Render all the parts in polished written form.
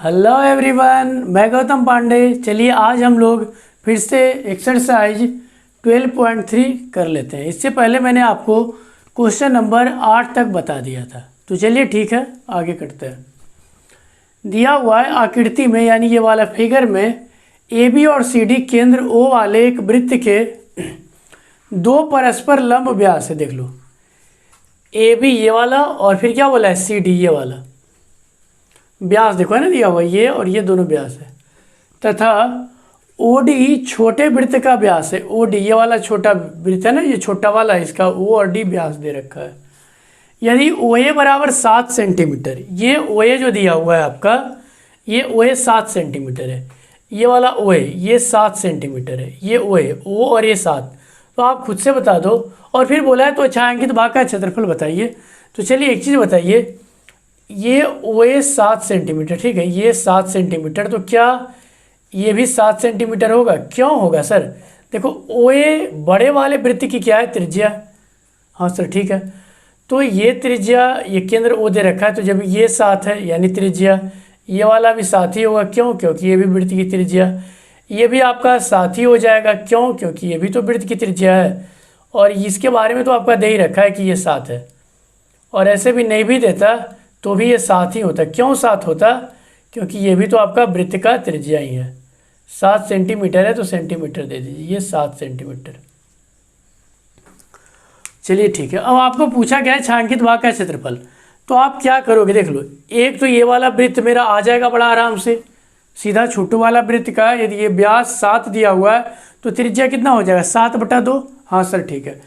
Hello everyone, मैं गौतम पांडे। चलिए आज हम लोग फिर से एक्सरसाइज 12.3 कर लेते हैं। इससे पहले मैंने आपको क्वेश्चन नंबर 8 तक बता दिया था, तो चलिए ठीक है आगे करते हैं। दिया हुआ है आकृति में, यानी ये वाला फिगर में ए बी और सी डी केंद्र ओ वाले एक वृत्त के दो परस्पर लंब व्यास है। देख लो, ए बी ये वाला और फिर क्या बोला है सी डी ये वाला व्यास, देखो है ना दिया हुआ, ये और ये दोनों व्यास है। तथा ओ डी छोटे वृत्त का व्यास है। ओ डी ये वाला छोटा वृत्त है ना, ये छोटा वाला है, इसका ओ और डी व्यास दे रखा है। यदि ओ ए बराबर 7 सेंटीमीटर, ये ओ ए जो दिया हुआ है आपका, ये ओ ए 7 सेंटीमीटर है। ये वाला ओ ए ये 7 सेंटीमीटर है, ये ओ ए, ओ और ये 7। तो आप खुद से बता दो। और फिर बोला है तो छायांकित भाग का क्षेत्रफल बताइए। तो चलिए एक चीज़ बताइए, ये ओ ए 7 सेंटीमीटर, ठीक है, ये 7 सेंटीमीटर, तो क्या ये भी 7 सेंटीमीटर होगा? क्यों होगा सर? देखो ओ ए बड़े वाले वृत्त की क्या है, त्रिज्या। हाँ सर ठीक है, तो ये त्रिज्या, ये केंद्र ओ दे रखा है, तो जब ये 7 है यानी त्रिज्या ये वाला भी 7 ही होगा। क्यों? क्योंकि ये भी वृत्त की त्रिज्या। ये भी आपका 7 ही हो जाएगा। क्यों? क्योंकि ये भी तो वृत्त की त्रिज्या है। और इसके बारे में तो आपका दे ही रखा है कि ये 7 है, और ऐसे भी नहीं भी देता तो भी ये 7 ही होता। क्यों 7 होता? क्योंकि ये भी तो आपका वृत्त का त्रिज्या ही है। 7 सेंटीमीटर है तो सेंटीमीटर दे दीजिए, ये 7 सेंटीमीटर। चलिए ठीक है, अब आपको पूछा गया है छायांकित भाग का क्षेत्रफल। तो आप क्या करोगे, देख लो, एक तो ये वाला वृत्त मेरा आ जाएगा बड़ा आराम से, सीधा छोटू वाला वृत्त का यदि ये व्यास 7 दिया हुआ है तो त्रिज्या कितना हो जाएगा, 7/2। हाँ सर ठीक है।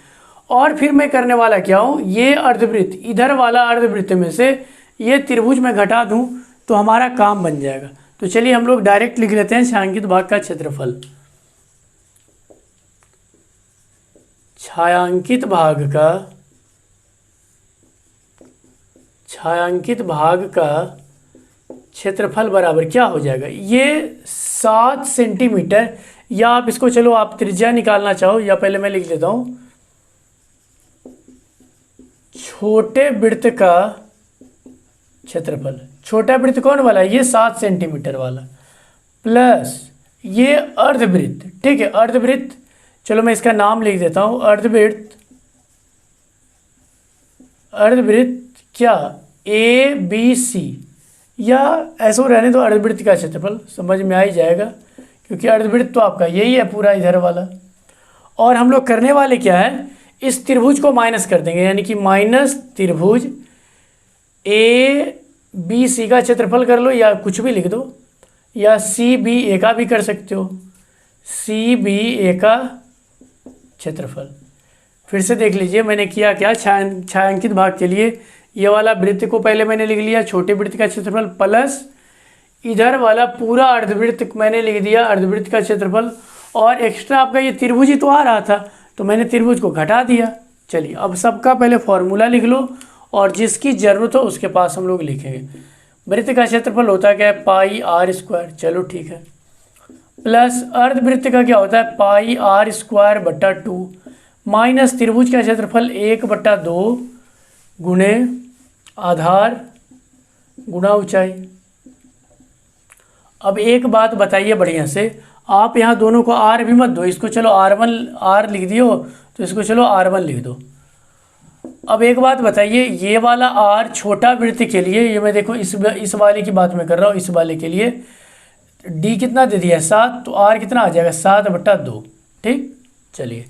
और फिर मैं करने वाला क्या हूँ, ये अर्धवृत्त, इधर वाला अर्धवृत्त में से ये त्रिभुज में घटा दूं तो हमारा काम बन जाएगा। तो चलिए हम लोग डायरेक्ट लिख लेते हैं छायांकित भाग का क्षेत्रफल। छायांकित भाग का क्षेत्रफल बराबर क्या हो जाएगा, ये 7 सेंटीमीटर, या आप इसको चलो आप त्रिज्या निकालना चाहो, या पहले मैं लिख लेता हूं छोटे वृत्त का क्षेत्रफल। छोटा वृत्त कौन वाला है, ये 7 सेंटीमीटर वाला, प्लस ये अर्धवृत्त, ठीक है, अर्धवृत्त, चलो मैं इसका नाम लिख देता हूँ अर्धवृत्त क्या, ए बी सी, या ऐसा रहने दो, अर्धवृत्त का क्षेत्रफल समझ में आ ही जाएगा, क्योंकि अर्धवृत्त तो आपका यही है पूरा इधर वाला। और हम लोग करने वाले क्या है, इस त्रिभुज को माइनस कर देंगे, यानी कि माइनस त्रिभुज ए बी सी का क्षेत्रफल कर लो, या कुछ भी लिख दो, या सी बी ए का भी कर सकते हो, सी बी ए का क्षेत्रफल। फिर से देख लीजिए मैंने किया क्या, छायांकित भाग के लिए ये वाला वृत्त को पहले मैंने लिख लिया छोटे वृत्त का क्षेत्रफल, प्लस इधर वाला पूरा अर्धवृत्त मैंने लिख दिया अर्धवृत्त का क्षेत्रफल, और एक्स्ट्रा आपका ये त्रिभुज ही तो आ रहा था तो मैंने त्रिभुज को घटा दिया। चलिए अब सबका पहले फॉर्मूला लिख लो, और जिसकी ज़रूरत हो उसके पास हम लोग लिखेंगे। वृत्त का क्षेत्रफल होता है क्या है, पाई आर स्क्वायर, चलो ठीक है, प्लस अर्धवृत्त का क्या होता है, पाई आर स्क्वायर बटा 2, माइनस त्रिभुज का क्षेत्रफल 1/2 गुणे आधार गुणा ऊंचाई। अब एक बात बताइए बढ़िया से, आप यहाँ दोनों को आर भी मत दो, इसको चलो आर लिख दियो, तो इसको चलो R1 लिख दो। अब एक बात बताइए, ये वाला आर छोटा वृत्त के लिए, ये मैं देखो इस वाले की बात मैं कर रहा हूँ, इस वाले के लिए डी कितना दे दिया है 7, तो आर कितना आ जाएगा 7/2, ठीक। चलिए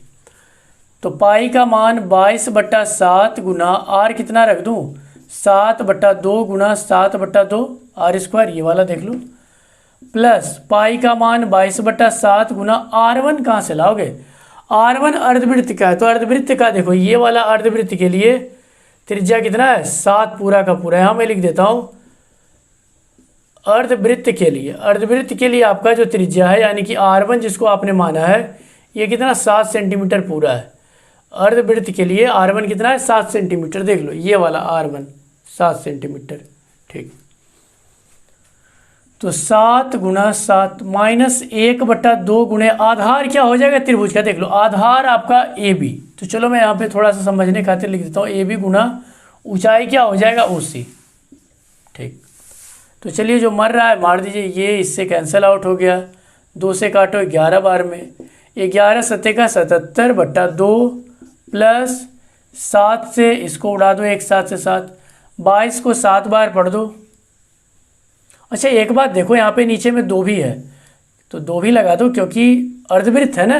तो पाई का मान 22/7 गुना आर कितना रख दूँ 7/2 गुना 7/2 आर स्क्वायर, ये वाला देख लो, प्लस पाई का मान 22/7 गुना R1 कहाँ से लाओगे, R1 अर्धवृत्त का है, तो अर्धवृत्त का देखो ये वाला अर्धवृत्त के लिए त्रिज्या कितना है 7 पूरा का पूरा। यहाँ मैं लिख देता हूँ अर्धवृत्त के लिए आपका जो त्रिज्या है, यानी कि R1 जिसको आपने माना है, ये कितना 7 सेंटीमीटर पूरा है। अर्धवृत्त के लिए R1 कितना है 7 सेंटीमीटर, देख लो ये वाला R1 7 सेंटीमीटर, ठीक। तो 7 गुना 7 माइनस 1/2 गुणे आधार क्या हो जाएगा त्रिभुज का, देख लो आधार आपका ए बी, तो चलो मैं यहाँ पे थोड़ा सा समझने खातिर लिख देता हूँ ए बी गुना ऊंचाई क्या हो जाएगा OC, ठीक। तो चलिए जो मर रहा है मार दीजिए, ये इससे कैंसिल आउट हो गया, 2 से काटो 11 बार में, 11 सत्ते का 77/2 प्लस 7 से इसको उड़ा दो, 1 7 से 7, 22 को 7 बार पढ़ दो। अच्छा एक बात देखो, यहाँ पे नीचे में 2 भी है तो 2 भी लगा दो, क्योंकि अर्धवृत्त है ना,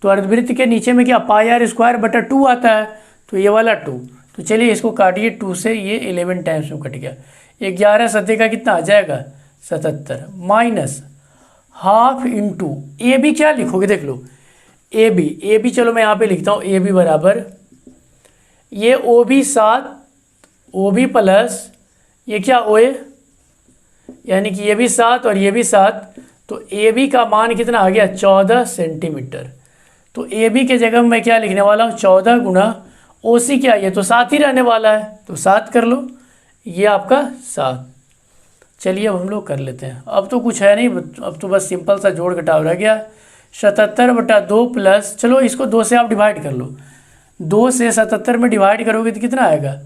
तो अर्धवृत्त के नीचे में क्या πr² आता है, तो ये वाला 2, तो चलिए इसको काटिए 2 से, ये 11 टाइम्स में कट गया, 11 सत्ते का कितना आ जाएगा 77 minus half into A B, क्या लिखोगे देख लो, ए बी चलो मैं यहाँ पे लिखता हूँ, ए बी बराबर ये O B 7, O B plus ये क्या ओ ए, यानी कि ये भी 7 और ये भी 7, तो ए बी का मान कितना आ गया 14 सेंटीमीटर। तो ए बी के जगह मैं क्या लिखने वाला हूँ 14 गुना ओ सी, क्या ये तो 7 ही रहने वाला है, तो 7 कर लो, ये आपका 7। चलिए अब हम लोग कर लेते हैं, अब तो कुछ है नहीं, अब तो बस सिंपल सा जोड़ घटाव रह गया, 77/2 प्लस, चलो इसको 2 से आप डिवाइड कर लो, 2 से 77 में डिवाइड करोगे तो कितना आएगा,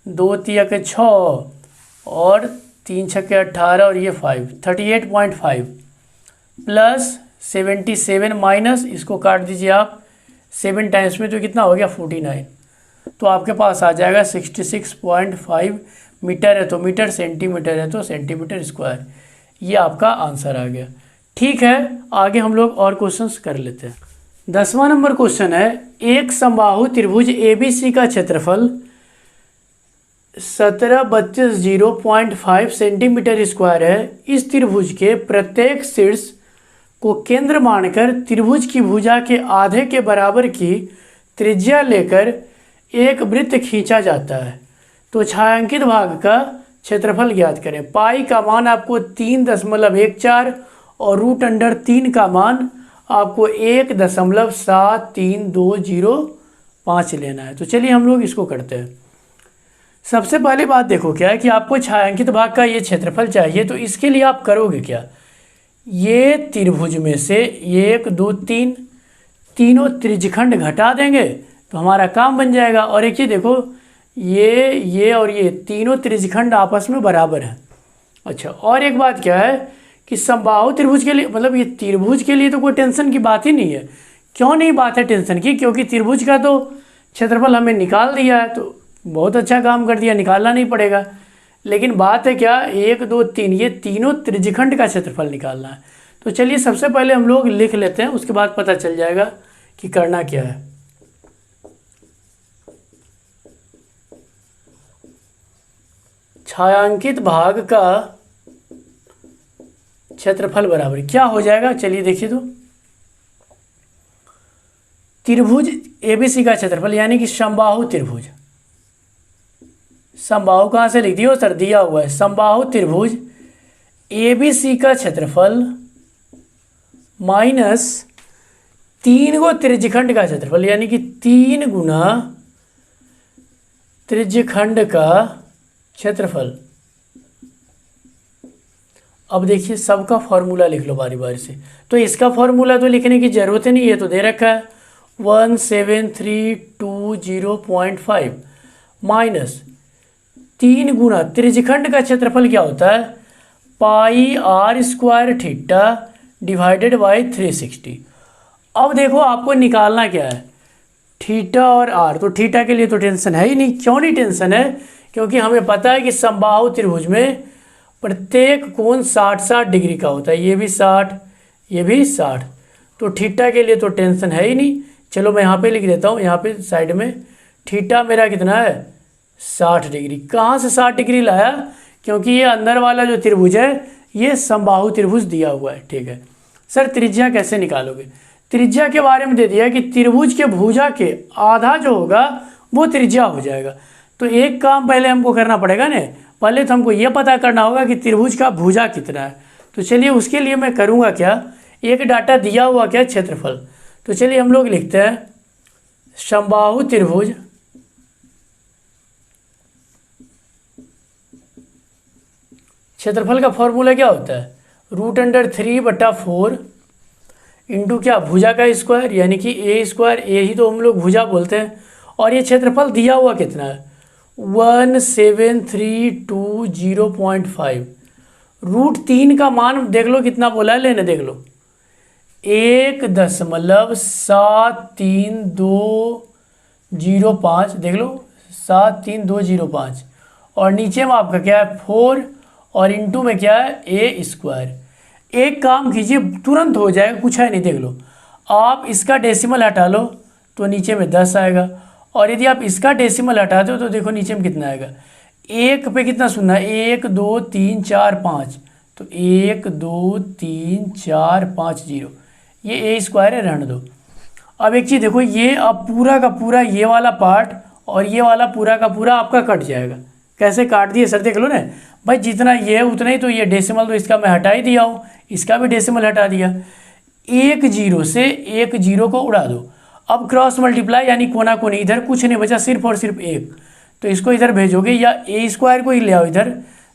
2 तिया 6 और 3 छक्के 18 और ये 5, 38.5 प्लस 77 माइनस इसको काट दीजिए आप 7 टाइम्स में, तो कितना हो गया 49, तो आपके पास आ जाएगा 66.5 मीटर है तो मीटर, सेंटीमीटर है तो सेंटीमीटर स्क्वायर, ये आपका आंसर आ गया। ठीक है, आगे हम लोग और क्वेश्चंस कर लेते हैं। 10वां नंबर क्वेश्चन है, एक समबाहु त्रिभुज ABC का क्षेत्रफल 1732.05 सेंटीमीटर स्क्वायर है। इस त्रिभुज के प्रत्येक शीर्ष को केंद्र मानकर त्रिभुज की भुजा के आधे के बराबर की त्रिज्या लेकर एक वृत्त खींचा जाता है, तो छायांकित भाग का क्षेत्रफल ज्ञात करें। पाई का मान आपको 3.14 और √3 का मान आपको 1.73205 लेना है। तो चलिए हम लोग इसको करते हैं। सबसे पहली बात देखो क्या है कि आपको छायांकित भाग का ये क्षेत्रफल चाहिए, तो इसके लिए आप करोगे क्या, ये त्रिभुज में से 1 2 3 तीनों त्रिज्यखंड घटा देंगे तो हमारा काम बन जाएगा। और एक चीज़ देखो, ये और ये तीनों त्रिज्यखंड आपस में बराबर है। अच्छा और एक बात क्या है कि समबाहु त्रिभुज के लिए, मतलब ये त्रिभुज के लिए तो कोई टेंशन की बात ही नहीं है। क्यों नहीं बात है टेंशन की, क्योंकि त्रिभुज का तो क्षेत्रफल हमें निकाल दिया है, तो बहुत अच्छा काम कर दिया, निकालना नहीं पड़ेगा। लेकिन बात है क्या, 1 2 3 ये तीनों त्रिज्यखंड का क्षेत्रफल निकालना है। तो चलिए सबसे पहले हम लोग लिख लेते हैं, उसके बाद पता चल जाएगा कि करना क्या है। छायांकित भाग का क्षेत्रफल बराबर क्या हो जाएगा, चलिए देखिए तो, त्रिभुज ABC का क्षेत्रफल यानी कि समबाहु त्रिभुज, समबाहु कहाँ से लिख दियो सर, दिया हुआ है, समबाहु त्रिभुज ABC का क्षेत्रफल माइनस 3 गो त्रिज्यखंड का क्षेत्रफल, यानी कि 3 गुना त्रिज्यखंड का क्षेत्रफल। अब देखिए सबका फॉर्मूला लिख लो बारी बारी से, तो इसका फॉर्मूला तो लिखने की जरूरत ही नहीं है, तो दे रखा है 1732.5 माइनस 3 गुना त्रिज्यखंड का क्षेत्रफल क्या होता है, πr² थीटा डिवाइडेड बाई 360। अब देखो आपको निकालना क्या है, थीटा और r, तो थीटा के लिए तो टेंशन है ही नहीं। क्यों नहीं टेंशन है, क्योंकि हमें पता है कि समबाहु त्रिभुज में प्रत्येक कोण 60-60 डिग्री का होता है, ये भी 60 ये भी 60, तो थीटा के लिए तो टेंशन है ही नहीं। चलो मैं यहाँ पे लिख देता हूँ, यहाँ पे साइड में थीटा मेरा कितना है 60 डिग्री। कहाँ से 60 डिग्री लाया, क्योंकि ये अंदर वाला जो त्रिभुज है ये समबाहु त्रिभुज दिया हुआ है। ठीक है सर, त्रिज्या कैसे निकालोगे, त्रिज्या के बारे में दे दिया कि त्रिभुज के भुजा के आधा जो होगा वो त्रिज्या हो जाएगा। तो एक काम पहले हमको करना पड़ेगा ना, पहले तो हमको ये पता करना होगा कि त्रिभुज का भुजा कितना है। तो चलिए उसके लिए मैं करूँगा क्या, एक डाटा दिया हुआ क्या क्षेत्रफल, तो चलिए हम लोग लिखते हैं समबाहु त्रिभुज क्षेत्रफल का फॉर्मूला क्या होता है, √3/4 इंटू क्या भुजा का स्क्वायर, यानी कि a², ए ही तो हम लोग भुजा बोलते हैं, और ये क्षेत्रफल दिया हुआ कितना है 1732.5 √3 का मान देख लो कितना बोला है, लेने देख लो 1.73205, देख लो 73205, और नीचे में आपका क्या है 4, और इंटू में क्या है a²। एक काम कीजिए, तुरंत हो जाएगा, कुछ है नहीं, देख लो आप इसका डेसिमल हटा लो तो नीचे में 10 आएगा, और यदि आप इसका डेसिमल हटाते हो तो देखो नीचे में कितना आएगा। एक पे कितना सुनना है, 1 2 3 4 5, तो 1 2 3 4 5 0, ये a² है, रहने दो। अब एक चीज़ देखो, ये अब पूरा का पूरा ये वाला पार्ट और ये वाला पूरा का पूरा आपका कट जाएगा। कैसे काट दिए सर, देख लो ना भाई, जितना ये है उतना ही, तो ये डेसिमल तो इसका मैं हटा ही दिया हूँ, इसका भी डेसिमल हटा दिया। 1 0 से 1 0 को उड़ा दो, अब क्रॉस मल्टीप्लाई यानी कोना कोनी, इधर कुछ नहीं बचा, सिर्फ और सिर्फ 1, तो इसको इधर भेजोगे या a² को ही ले आओ इधर,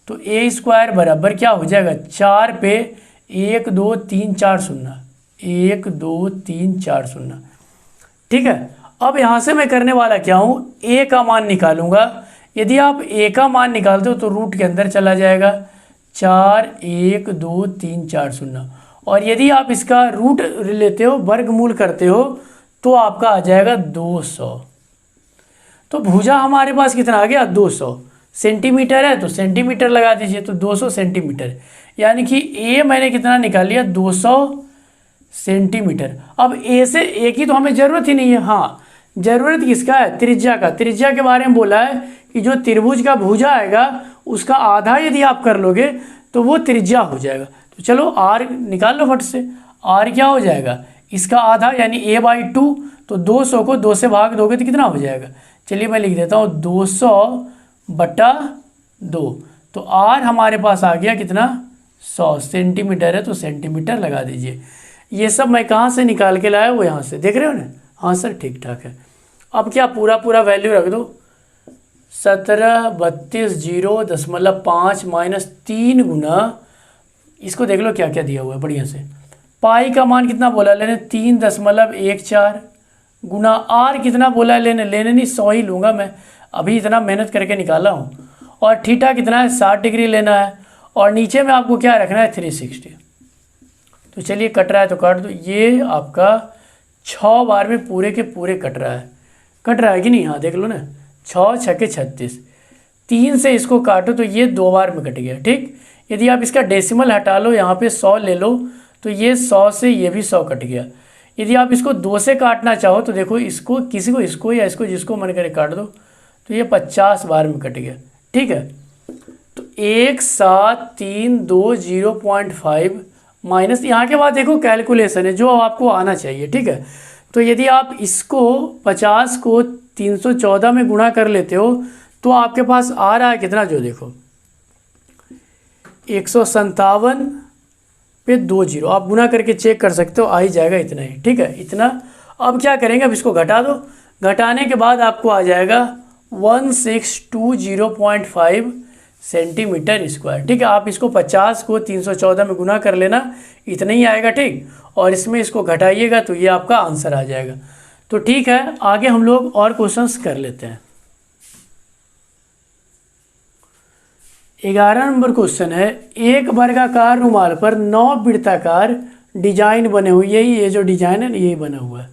तो a² बराबर क्या हो जाएगा 4 पे 1 2 3 4 0, 1 2 3 4 0, ठीक है। अब यहाँ से मैं करने वाला क्या हूँ, a का मान निकालूंगा। यदि आप a का मान निकालते हो तो रूट के अंदर चला जाएगा 4 1 2 3 4 0, और यदि आप इसका रूट लेते हो, वर्गमूल करते हो, तो आपका आ जाएगा 200। तो भुजा हमारे पास कितना आ गया 200 सेंटीमीटर है, तो सेंटीमीटर लगा दीजिए, तो 200 सेंटीमीटर, यानी कि a मैंने कितना निकाल लिया 200 सेंटीमीटर। अब a से a की तो हमें ज़रूरत ही नहीं है, हाँ ज़रूरत किसका है, त्रिज्या का। त्रिज्या के बारे में बोला है कि जो त्रिभुज का भुजा आएगा उसका आधा यदि आप कर लोगे तो वो त्रिज्या हो जाएगा। तो चलो r निकाल लो फट से, r क्या हो जाएगा, इसका आधा यानी a/2, तो 200 को 2 से भाग दोगे तो कितना हो जाएगा, चलिए मैं लिख देता हूँ 200/2, तो r हमारे पास आ गया कितना 100 सेंटीमीटर है, तो सेंटीमीटर लगा दीजिए। ये सब मैं कहाँ से निकाल के लाया, वो यहाँ से, देख रहे हो ना, हाँ सर ठीक ठाक है। अब क्या पूरा पूरा वैल्यू रख दो, 1732.0.5 माइनस 3 गुना, इसको देख लो क्या क्या दिया हुआ है बढ़िया से। पाई का मान कितना बोला लेने, 3.14 गुना आर कितना बोला लेने, नहीं 100 ही लूँगा मैं, अभी इतना मेहनत करके निकाला हूँ। और थीटा कितना है 60 डिग्री लेना है, और नीचे में आपको क्या रखना है 360। तो चलिए कट रहा है तो काट दो, ये आपका 6 बार में पूरे के पूरे कट रहा है कि नहीं, हाँ देख लो ना, 6 6 36, 3 से इसको काटो तो ये 2 बार में कट गया, ठीक। यदि आप इसका डेसिमल हटा लो, यहाँ पे 100 ले लो, तो ये 100 से ये भी 100 कट गया। यदि आप इसको 2 से काटना चाहो तो देखो, इसको किसी को इसको या इसको जिसको मन करे काट दो, तो ये 50 बार में कट गया, ठीक है। तो 1732.0.5 माइनस, यहाँ के बाद देखो कैलकुलेशन है जो आपको आना चाहिए, ठीक है। तो यदि आप इसको 50 को 314 में गुणा कर लेते हो तो आपके पास आ रहा है कितना, जो देखो 157 पे 2 0, आप गुना करके चेक कर सकते हो, आ ही जाएगा इतना ही, ठीक है इतना। अब क्या करेंगे, अब इसको घटा दो, घटाने के बाद आपको आ जाएगा 1620.5 सेंटीमीटर स्क्वायर, ठीक है। आप इसको 50 को 314 में गुना कर लेना, इतना ही आएगा, ठीक। और इसमें इसको घटाइएगा तो ये आपका आंसर आ जाएगा। तो ठीक है, आगे हम लोग और क्वेश्चंस कर लेते हैं। 11 नंबर क्वेश्चन है, एक वर्गाकार रुमाल पर 9 वृत्ताकार डिजाइन बने हुए, ये जो डिजाइन है यही बना हुआ है,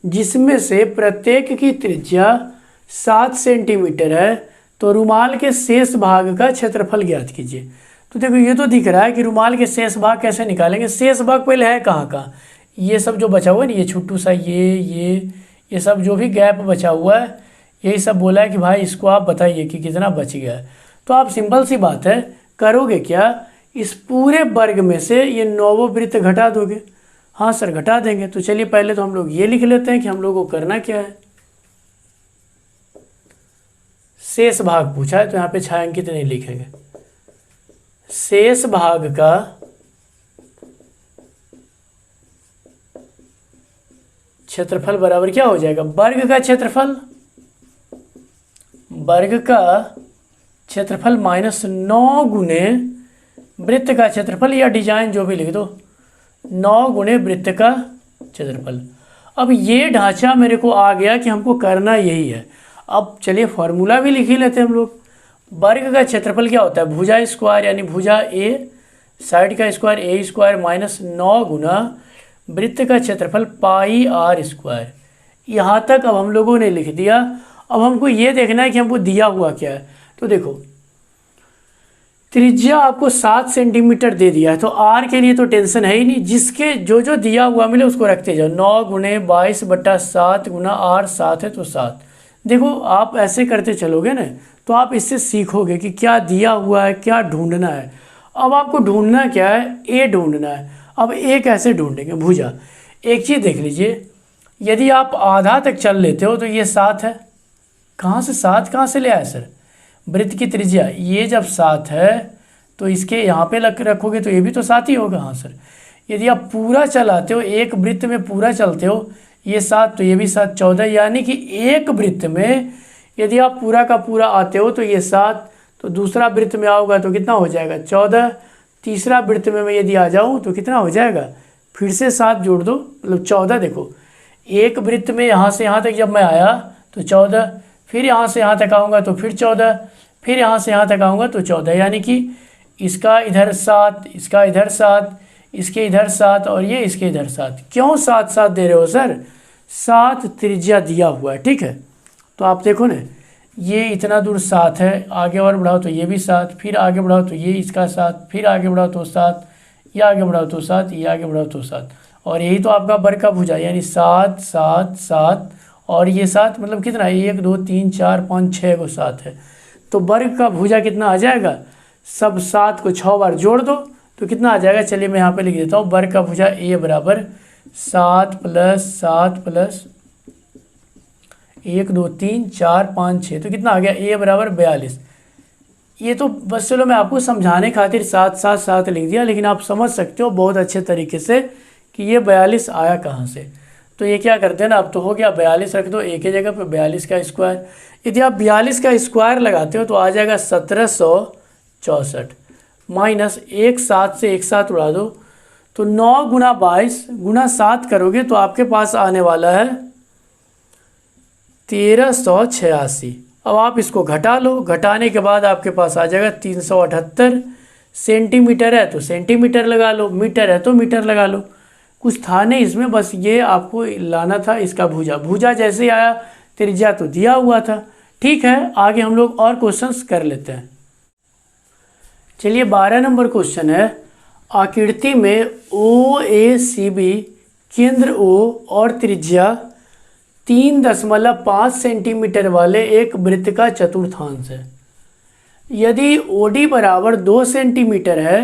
जिसमें से प्रत्येक की त्रिज्या 7 सेंटीमीटर है। तो रुमाल के शेष भाग का क्षेत्रफल ज्ञात कीजिए। तो देखो ये तो दिख रहा है कि रुमाल के शेष भाग कैसे निकालेंगे। शेष भाग पहले है कहाँ का, ये सब जो बचा हुआ है ना, ये छोटू सा ये सब जो भी गैप बचा हुआ है, यही सब बोला है कि भाई इसको आप बताइए कि कितना बच गया है। तो आप सिंपल सी बात है, करोगे क्या, इस पूरे वर्ग में से ये 9 वृत्त घटा दोगे। हाँ सर घटा देंगे। तो चलिए पहले तो हम लोग ये लिख लेते हैं कि हम लोग को करना क्या है। शेष भाग पूछा है तो यहाँ पे छायांकित नहीं लिखेंगे। शेष भाग का क्षेत्रफल बराबर क्या हो जाएगा, वर्ग का क्षेत्रफल, वर्ग का क्षेत्रफल माइनस 9 गुने वृत्त का क्षेत्रफल, या डिजाइन जो भी लिख दो, 9 गुने वृत्त का क्षेत्रफल। अब ये ढांचा मेरे को आ गया कि हमको करना यही है। अब चलिए फॉर्मूला भी लिख ही लेते हैं हम लोग। वर्ग का क्षेत्रफल क्या होता है, भुजा स्क्वायर यानी भुजा ए साइड का स्क्वायर ए स्क्वायर माइनस 9 गुना वृत्त का क्षेत्रफल पाई आर स्क्वायर। यहाँ तक अब हम लोगों ने लिख दिया। अब हमको ये देखना है कि हमको दिया हुआ क्या है। तो देखो त्रिज्या आपको 7 सेंटीमीटर दे दिया है, तो आर के लिए तो टेंशन है ही नहीं, जिसके जो जो दिया हुआ मिले उसको रखते जाओ। 9 गुने 22/7 गुना आर 7 है तो 7। देखो आप ऐसे करते चलोगे ना तो आप इससे सीखोगे कि क्या दिया हुआ है, क्या ढूंढना है। अब आपको ढूंढना क्या है, ए ढूंढना है। अब ए कैसे ढूंढेंगे, भुजा। एक चीज़ देख लीजिए, यदि आप आधा तक चल लेते हो तो ये 7 है। कहाँ से 7 कहाँ से ले आए सर, वृत्त की त्रिज्या ये जब 7 है तो इसके यहाँ पे रखोगे तो ये भी तो 7 ही होगा। हाँ सर, यदि आप पूरा चलाते हो, एक वृत्त में पूरा चलते हो, ये 7 तो ये भी 7, 14। यानी कि एक वृत्त में यदि आप पूरा का पूरा आते हो तो ये 7, तो दूसरा वृत्त में आओगा तो कितना हो जाएगा 14। तीसरा वृत्त में मैं यदि आ जाऊँ तो कितना हो जाएगा, फिर से 7 जोड़ दो, मतलब 14। देखो एक वृत्त में यहाँ से यहाँ तक जब मैं आया तो 14, फिर यहाँ से यहाँ तक आऊँगा तो फिर 14, फिर यहाँ से यहाँ तक आऊँगा तो 14। यानी कि इसका इधर 7, इसका इधर 7, इसके इधर 7 और ये इसके इधर 7। क्यों 7 7 दे रहे हो सर, 7 त्रिज्या दिया हुआ है, ठीक है। तो आप देखो ना, ये इतना दूर 7 है, आगे और बढ़ाओ तो ये भी 7, फिर आगे बढ़ाओ तो ये इसका 7, फिर आगे बढ़ाओ तो 7, ये आगे बढ़ाओ तो 7, ये आगे बढ़ाओ तो 7। और यही तो आपका वर्ग का भुजा, यानी 7 7 7 और ये 7, मतलब कितना, 1 2 3 4 5 6 को 7 है। तो वर्ग का भुजा कितना आ जाएगा, सब 7 को 6 बार जोड़ दो तो कितना आ जाएगा। चलिए मैं यहाँ पे लिख देता हूँ, वर्ग का भुजा ए बराबर 7 + 7 + 1 2 3 4 5 6, तो कितना आ गया, ए बराबर 42। ये तो बस चलो मैं आपको समझाने खातिर 7 7 7 लिख दिया, लेकिन आप समझ सकते हो बहुत अच्छे तरीके से कि ये 42 आया कहाँ से। तो ये क्या करते हैं ना, अब तो हो गया 42 रख दो एक ही जगह पे, 42 का स्क्वायर। यदि आप 42 का स्क्वायर लगाते हो तो आ जाएगा 1764 माइनस 1 7 से 1 7 उड़ा दो तो 9 गुना 22 गुना 7 करोगे तो आपके पास आने वाला है 1386। अब आप इसको घटा लो, घटाने के बाद आपके पास आ जाएगा 378। सेंटीमीटर है तो सेंटीमीटर लगा लो, मीटर है तो मीटर लगा लो। कुछ था नहीं इसमें, बस ये आपको लाना था इसका भुजा। भुजा जैसे ही आया, त्रिज्या तो दिया हुआ था। ठीक है, आगे हम लोग और क्वेश्चंस कर लेते हैं। चलिए 12 नंबर क्वेश्चन है, आकृति में OACB केंद्र O और त्रिज्या 3.5 सेंटीमीटर वाले एक वृत्त का चतुर्थांश है। यदि OD बराबर 2 सेंटीमीटर है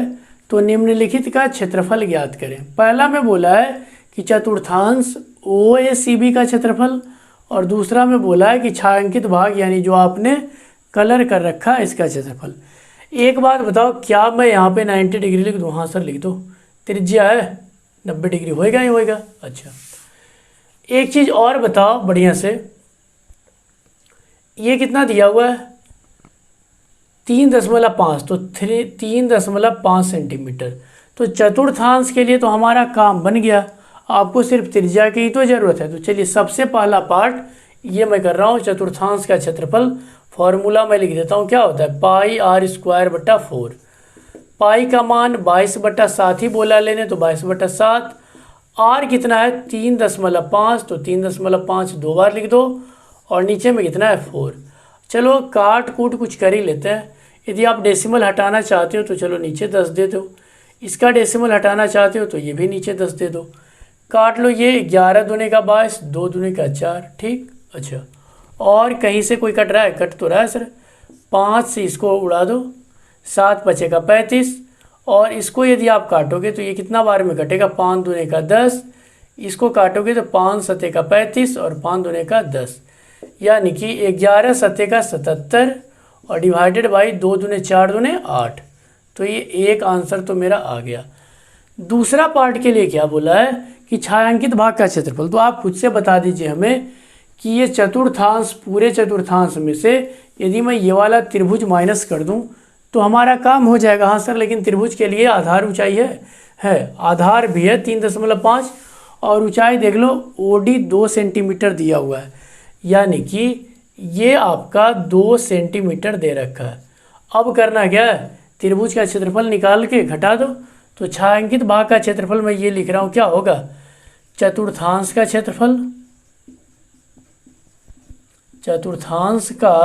तो निम्नलिखित का क्षेत्रफल ज्ञात करें। पहला में बोला है कि चतुर्थांश OACB का क्षेत्रफल, और दूसरा में बोला है कि छायांकित भाग यानी जो आपने कलर कर रखा है इसका क्षेत्रफल। एक बात बताओ, क्या मैं यहाँ पे 90 डिग्री लिख दूँ? हाँ सर लिख दो, त्रिज्या है 90 डिग्री, होएगा ही होएगा। अच्छा एक चीज़ और बताओ बढ़िया से, ये कितना दिया हुआ है 3.5, तो 3.5 सेंटीमीटर। तो चतुर्थांश के लिए तो हमारा काम बन गया, आपको सिर्फ त्रिज्या की ही तो ज़रूरत है। तो चलिए सबसे पहला पार्ट ये मैं कर रहा हूँ, चतुर्थांश का क्षेत्रफल। फॉर्मूला मैं लिख देता हूँ, क्या होता है पाई आर स्क्वायर बटा 4। पाई का मान 22/7 ही बोला लेने, तो 22/7। आर कितना है 3.5, तो 3.5 दो बार लिख दो, और नीचे में कितना है 4। चलो काट कूट कुछ कर ही लेते हैं। यदि आप डेसिमल हटाना चाहते हो तो चलो नीचे 10 दे दो, इसका डेसिमल हटाना चाहते हो तो ये भी नीचे 10 दे दो। काट लो, ये 11 दूने का 22, 2 दूने का 4, ठीक। अच्छा और कहीं से कोई कट रहा है? कट तो रहा है सर। 5 से इसको उड़ा दो, 7 बचेगा 35, और इसको यदि आप काटोगे तो ये कितना बार में कटेगा, 5 दूने का 10, इसको काटोगे तो 5 सत्ते का 35 और 5 दूने का 10, यानी कि 11 सत्ते का 77 और डिवाइडेड बाई 2 दूने 4 दूने 8। तो ये एक आंसर तो मेरा आ गया। दूसरा पार्ट के लिए क्या बोला है कि छायांकित भाग का क्षेत्रफल। तो आप खुद से बता दीजिए हमें कि ये चतुर्थांश, पूरे चतुर्थांश में से यदि मैं ये वाला त्रिभुज माइनस कर दूं तो हमारा काम हो जाएगा। हाँ सर, लेकिन त्रिभुज के लिए आधार ऊंचाई है आधार भी है 3.5, और ऊंचाई देख लो OD 2 सेंटीमीटर दिया हुआ है, यानी कि ये आपका 2 सेंटीमीटर दे रखा है। अब करना क्या है, त्रिभुज का क्षेत्रफल निकाल के घटा दो, तो छायांकित भाग का क्षेत्रफल मैं ये लिख रहा हूँ, क्या होगा, चतुर्थांश का क्षेत्रफल, चतुर्थांश का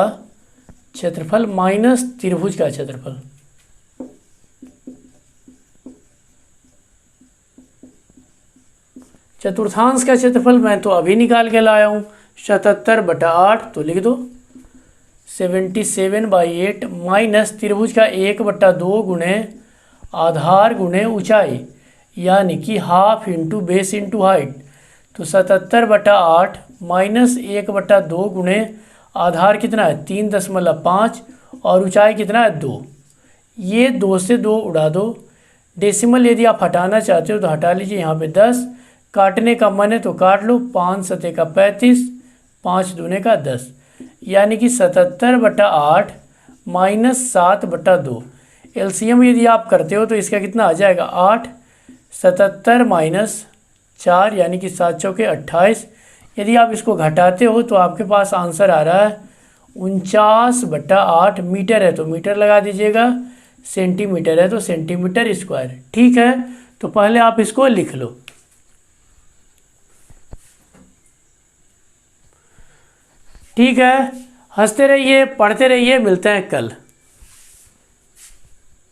क्षेत्रफल माइनस त्रिभुज का क्षेत्रफल। चतुर्थांश का क्षेत्रफल मैं तो अभी निकाल के लाया हूँ, 77/8, तो लिख दो 77/8 माइनस त्रिभुज का 1/2 गुणे आधार गुणे ऊंचाई, यानी कि half into base into height. तो 77/8 माइनस 1/2 गुणे आधार कितना है 3.5 और ऊंचाई कितना है 2। ये 2 से 2 उड़ा दो। डेसिमल यदि आप हटाना चाहते हो तो हटा लीजिए, यहाँ पे 10, काटने का मन है तो काट लो, 5 सते का 35, 5 दूने का 10, यानी कि 77/8 माइनस 7/2। एलसीएम यदि आप करते हो तो इसका कितना आ जाएगा 8, 77 माइनस 4 यानी कि 7 चौके 28। यदि आप इसको घटाते हो तो आपके पास आंसर आ रहा है 49/8 मीटर है तो मीटर लगा दीजिएगा, सेंटीमीटर है तो सेंटीमीटर स्क्वायर। ठीक है, तो पहले आप इसको लिख लो। ठीक है, हंसते रहिए, पढ़ते रहिए, मिलते हैं कल।